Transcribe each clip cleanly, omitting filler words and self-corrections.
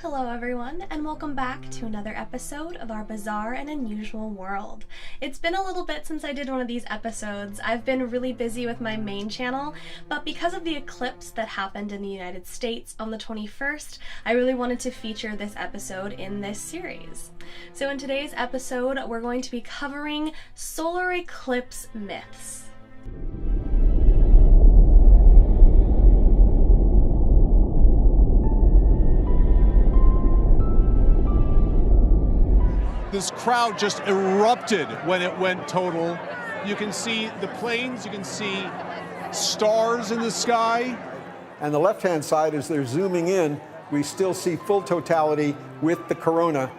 Hello everyone, and welcome back to another episode of our bizarre and unusual world. It's been a little bit since I did one of these episodes. I've been really busy with my main channel, but because of the eclipse that happened in the United States on the 21st, I really wanted to feature this episode in this series. So in today's episode, we're going to be covering solar eclipse myths. This crowd just erupted when it went total. You can see the planes, you can see stars in the sky. And the left-hand side, as they're zooming in, we still see full totality with the corona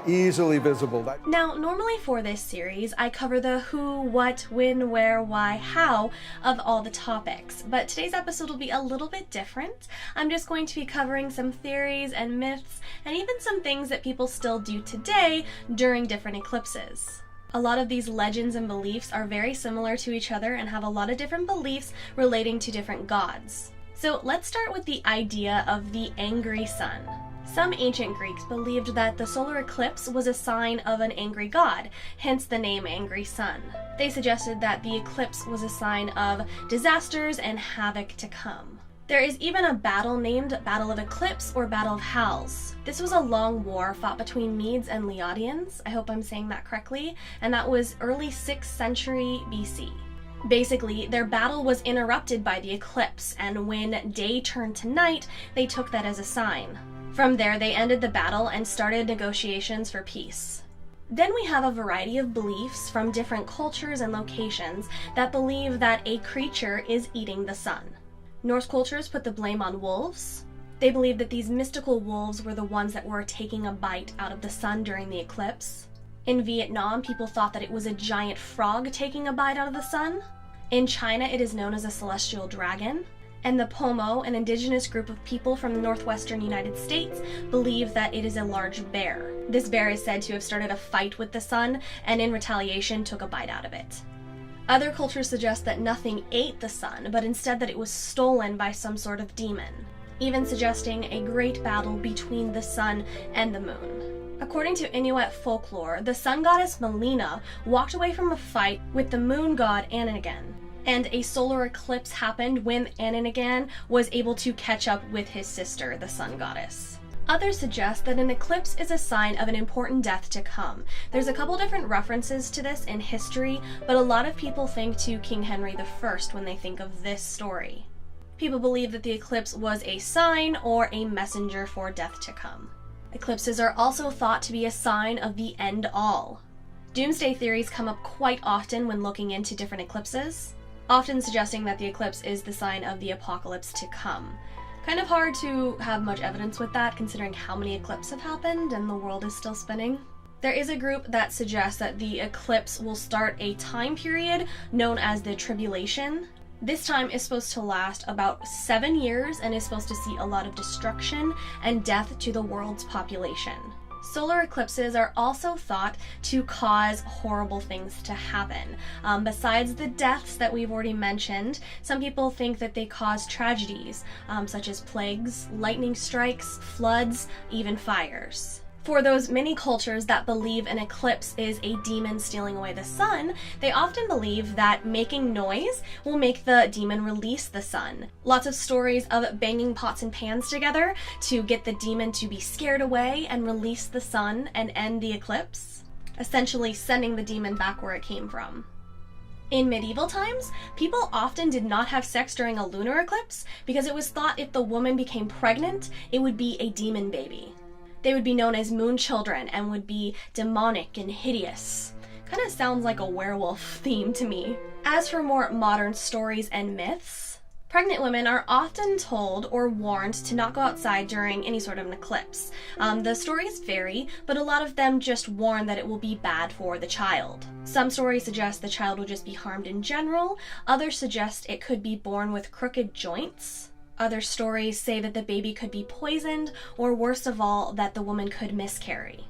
easily visible. Now, normally for this series, I cover the who, what, when, where, why, how of all the topics, but today's episode will be a little bit different. I'm just going to be covering some theories and myths, and even some things that people still do today during different eclipses. A lot of these legends and beliefs are very similar to each other and have a lot of different beliefs relating to different gods. So let's start with the idea of the angry sun. Some ancient Greeks believed that the solar eclipse was a sign of an angry god, hence the name Angry Sun. They suggested that the eclipse was a sign of disasters and havoc to come. There is even a battle named Battle of Eclipse or Battle of Howls. This was a long war fought between Medes and Leodians, I hope I'm saying that correctly, and that was early 6th century BC. Basically, their battle was interrupted by the eclipse, and when day turned to night, they took that as a sign. From there, they ended the battle and started negotiations for peace. Then we have a variety of beliefs from different cultures and locations that believe that a creature is eating the sun. Norse cultures put the blame on wolves. They believe that these mystical wolves were the ones that were taking a bite out of the sun during the eclipse. In Vietnam, people thought that it was a giant frog taking a bite out of the sun. In China, it is known as a celestial dragon. And the Pomo, an indigenous group of people from the northwestern United States, believe that it is a large bear. This bear is said to have started a fight with the sun and in retaliation took a bite out of it. Other cultures suggest that nothing ate the sun, but instead that it was stolen by some sort of demon, even suggesting a great battle between the sun and the moon. According to Inuit folklore, the sun goddess Melina walked away from a fight with the moon god Annigan, and a solar eclipse happened when Annigan was able to catch up with his sister, the sun goddess. Others suggest that an eclipse is a sign of an important death to come. There's a couple different references to this in history, but a lot of people think to King Henry I when they think of this story. People believe that the eclipse was a sign or a messenger for death to come. Eclipses are also thought to be a sign of the end all. Doomsday theories come up quite often when looking into different eclipses, often suggesting that the eclipse is the sign of the apocalypse to come. Kind of hard to have much evidence with that considering how many eclipses have happened and the world is still spinning. There is a group that suggests that the eclipse will start a time period known as the tribulation. This time is supposed to last about 7 years and is supposed to see a lot of destruction and death to the world's population. Solar eclipses are also thought to cause horrible things to happen. Besides the deaths that we've already mentioned, some people think that they cause tragedies, such as plagues, lightning strikes, floods, even fires. For those many cultures that believe an eclipse is a demon stealing away the sun, they often believe that making noise will make the demon release the sun. Lots of stories of banging pots and pans together to get the demon to be scared away and release the sun and end the eclipse, essentially sending the demon back where it came from. In medieval times, people often did not have sex during a lunar eclipse because it was thought if the woman became pregnant, it would be a demon baby. They would be known as moon children and would be demonic and hideous. Kind of sounds like a werewolf theme to me. As for more modern stories and myths, pregnant women are often told or warned to not go outside during any sort of an eclipse. The stories vary, but a lot of them just warn that it will be bad for the child. Some stories suggest the child will just be harmed in general. Others suggest it could be born with crooked joints. Other stories say that the baby could be poisoned, or worst of all, that the woman could miscarry.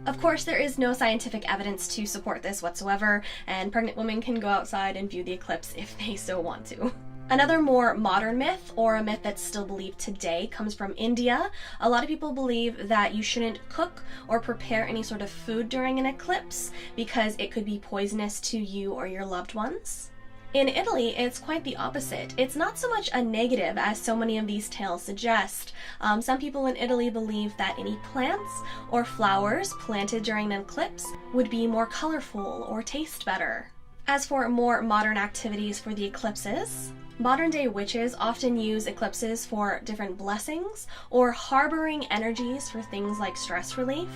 Of course, there is no scientific evidence to support this whatsoever, and pregnant women can go outside and view the eclipse if they so want to. Another more modern myth, or a myth that's still believed today, comes from India. A lot of people believe that you shouldn't cook or prepare any sort of food during an eclipse because it could be poisonous to you or your loved ones. In Italy, it's quite the opposite. It's not so much a negative as so many of these tales suggest. Some people in Italy believe that any plants or flowers planted during an eclipse would be more colorful or taste better. As for more modern activities for the eclipses, modern-day witches often use eclipses for different blessings or harboring energies for things like stress relief.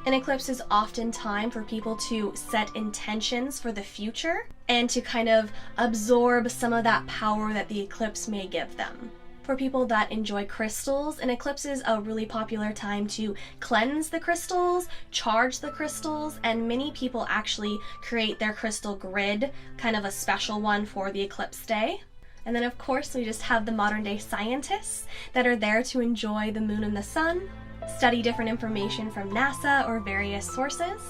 An eclipse is often time for people to set intentions for the future and to kind of absorb some of that power that the eclipse may give them. For people that enjoy crystals, an eclipse is a really popular time to cleanse the crystals, charge the crystals, and many people actually create their crystal grid, kind of a special one for the eclipse day. And then of course we just have the modern day scientists that are there to enjoy the moon and the sun, study different information from NASA or various sources.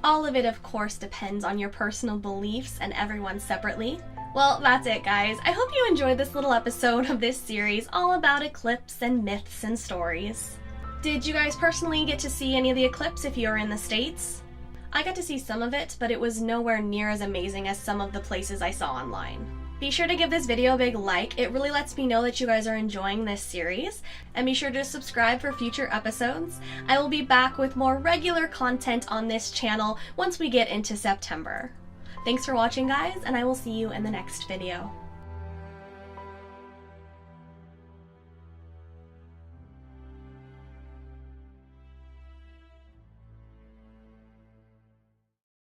All of it of course depends on your personal beliefs and everyone separately. Well, that's it guys. I hope you enjoyed this little episode of this series all about eclipse and myths and stories. Did you guys personally get to see any of the eclipse if you're in the States? I got to see some of it, but it was nowhere near as amazing as some of the places I saw online. Be sure to give this video a big like. It really lets me know that you guys are enjoying this series. And be sure to subscribe for future episodes. I will be back with more regular content on this channel once we get into September. Thanks for watching guys, and I will see you in the next video.